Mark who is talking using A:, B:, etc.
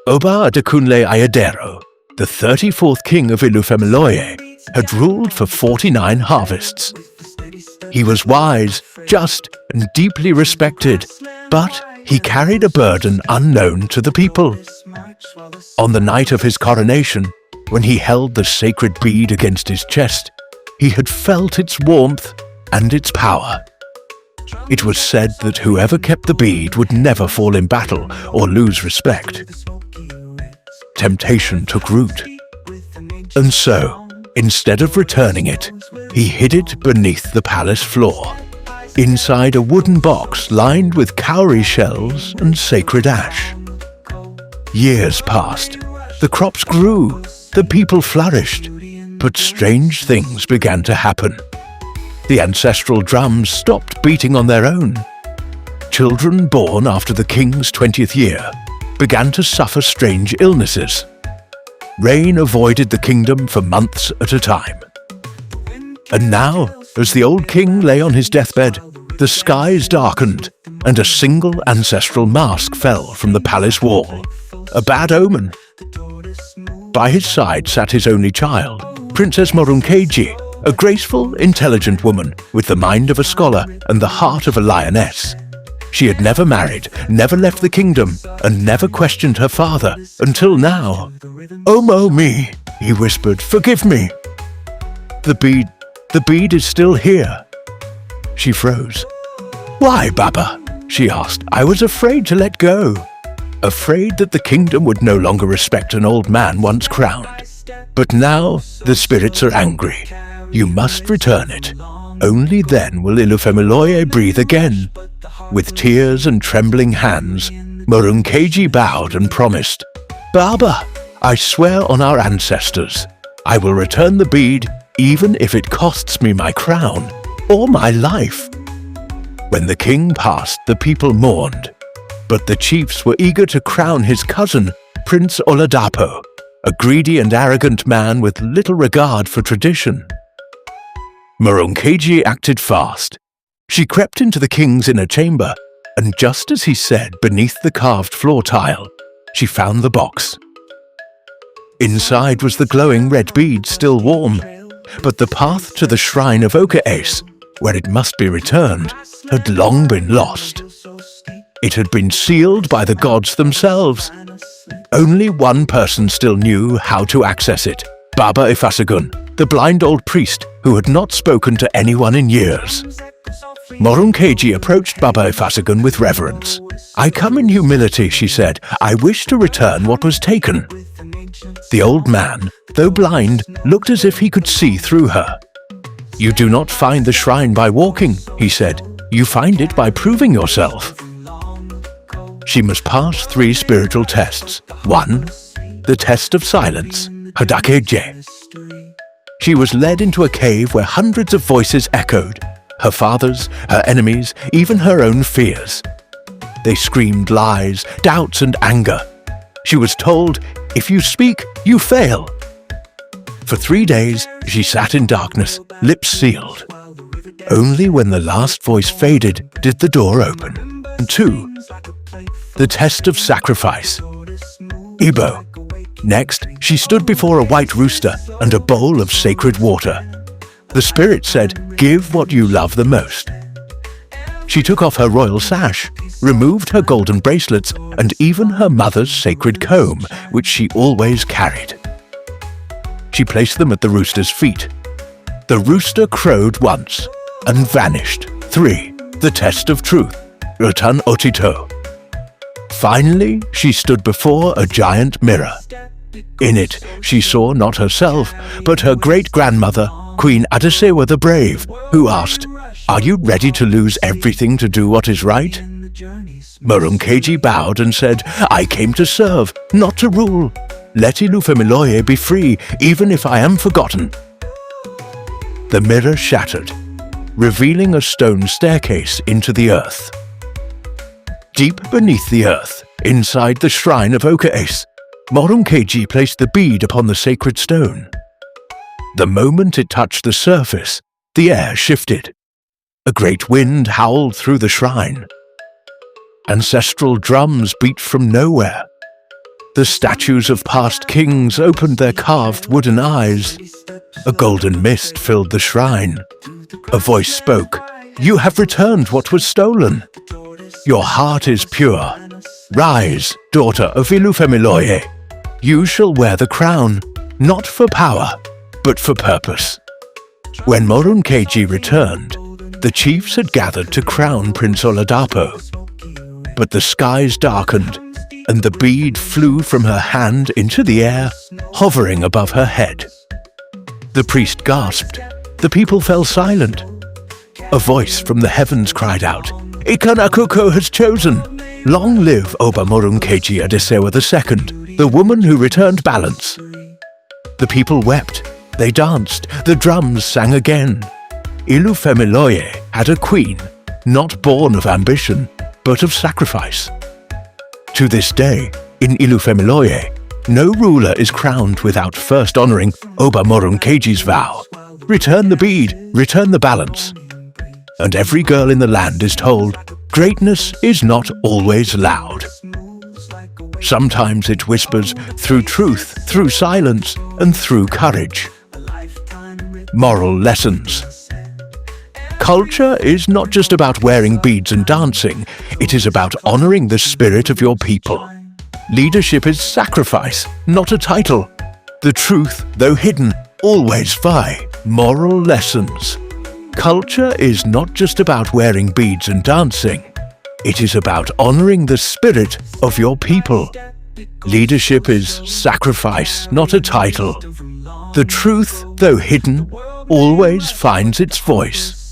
A: Oba Adekunle Ayedero, the 34th king of Ilufemiloye, had ruled for 49 harvests. He was wise, just, and deeply respected, but he carried a burden unknown to the people. On the night of his coronation, when he held the sacred bead against his chest, he had felt its warmth and its power. It was said that whoever kept the bead would never fall in battle or lose respect. Temptation took root, and so, instead of returning it, he hid it beneath the palace floor, inside a wooden box lined with cowrie shells and sacred ash. Years passed, the crops grew, the people flourished, but strange things began to happen. The ancestral drums stopped beating on their own. Children born after the king's 20th year began to suffer strange illnesses. Rain avoided the kingdom for months at a time. And now, as the old king lay on his deathbed, the skies darkened and a single ancestral mask fell from the palace wall, a bad omen. By his side sat his only child, Princess Morunkeji, a graceful, intelligent woman with the mind of a scholar and the heart of a lioness. She had never married, never left the kingdom, and never questioned her father until now. "Omo me," he whispered, "forgive me." The bead is still here." She froze. "Why, Baba?" she asked. "I was afraid to let go. Afraid that the kingdom would no longer respect an old man once crowned. But now the spirits are angry. You must return it. Only then will Ilufemiloye breathe again." With tears and trembling hands, Morunkeji bowed and promised, "Baba, I swear on our ancestors, I will return the bead even if it costs me my crown or my life." When the king passed, the people mourned, but the chiefs were eager to crown his cousin, Prince Oladapo, a greedy and arrogant man with little regard for tradition. Morunkeji acted fast. She crept into the king's inner chamber, and just as he said beneath the carved floor tile, she found the box. Inside was the glowing red bead still warm, but the path to the shrine of Okaes, where it must be returned, had long been lost. It had been sealed by the gods themselves. Only one person still knew how to access it, Baba Ifasegun, the blind old priest who had not spoken to anyone in years. Morunkeji approached Baba Ifasegun with reverence. "I come in humility," she said. "I wish to return what was taken." The old man, though blind, looked as if he could see through her. "You do not find the shrine by walking," he said. "You find it by proving yourself." She must pass 3 spiritual tests. 1. The test of silence, Hadakeje. She was led into a cave where hundreds of voices echoed, her father's, her enemies, even her own fears. They screamed lies, doubts, and anger. She was told, "If you speak, you fail." For 3 days, she sat in darkness, lips sealed. Only when the last voice faded did the door open. 2. The test of sacrifice, Ibo. Next, she stood before a white rooster and a bowl of sacred water. The spirit said, "Give what you love the most." She took off her royal sash, removed her golden bracelets, and even her mother's sacred comb, which she always carried. She placed them at the rooster's feet. The rooster crowed once and vanished. 3. The test of truth, Rotan Otito. Finally, she stood before a giant mirror. In it, she saw not herself, but her great-grandmother, Queen Adesewa the Brave, who asked, "Are you ready to lose everything to do what is right?" Morunkeji bowed and said, "I came to serve, not to rule. Let Ilufemiloye be free, even if I am forgotten." The mirror shattered, revealing a stone staircase into the earth. Deep beneath the earth, inside the shrine of Okaes, Morunkeji placed the bead upon the sacred stone. The moment it touched the surface, the air shifted. A great wind howled through the shrine. Ancestral drums beat from nowhere. The statues of past kings opened their carved wooden eyes. A golden mist filled the shrine. A voice spoke, "You have returned what was stolen. Your heart is pure. Rise, daughter of Ilufemiloye. You shall wear the crown, not for power, but for purpose." When Morunkeji returned, the chiefs had gathered to crown Prince Oladapo. But the skies darkened, and the bead flew from her hand into the air, hovering above her head. The priest gasped. The people fell silent. A voice from the heavens cried out, "Ikanakuko has chosen! Long live Oba Morunkeji Adesewa II, the woman who returned balance." The people wept. They danced. The drums sang again. Ilufemiloye had a queen, not born of ambition, but of sacrifice. To this day, in Ilufemiloye, no ruler is crowned without first honoring Oba Morunkeji's vow. Return the bead, return the balance. And every girl in the land is told, greatness is not always loud. Sometimes it whispers through truth, through silence, and through courage. Moral lessons. Culture is not just about wearing beads and dancing, it is about honoring the spirit of your people. Leadership is sacrifice, not a title. The truth, though hidden, always fly. Moral lessons. Culture is not just about wearing beads and dancing. It is about honoring the spirit of your people. Leadership is sacrifice, not a title. The truth, though hidden, always finds its voice.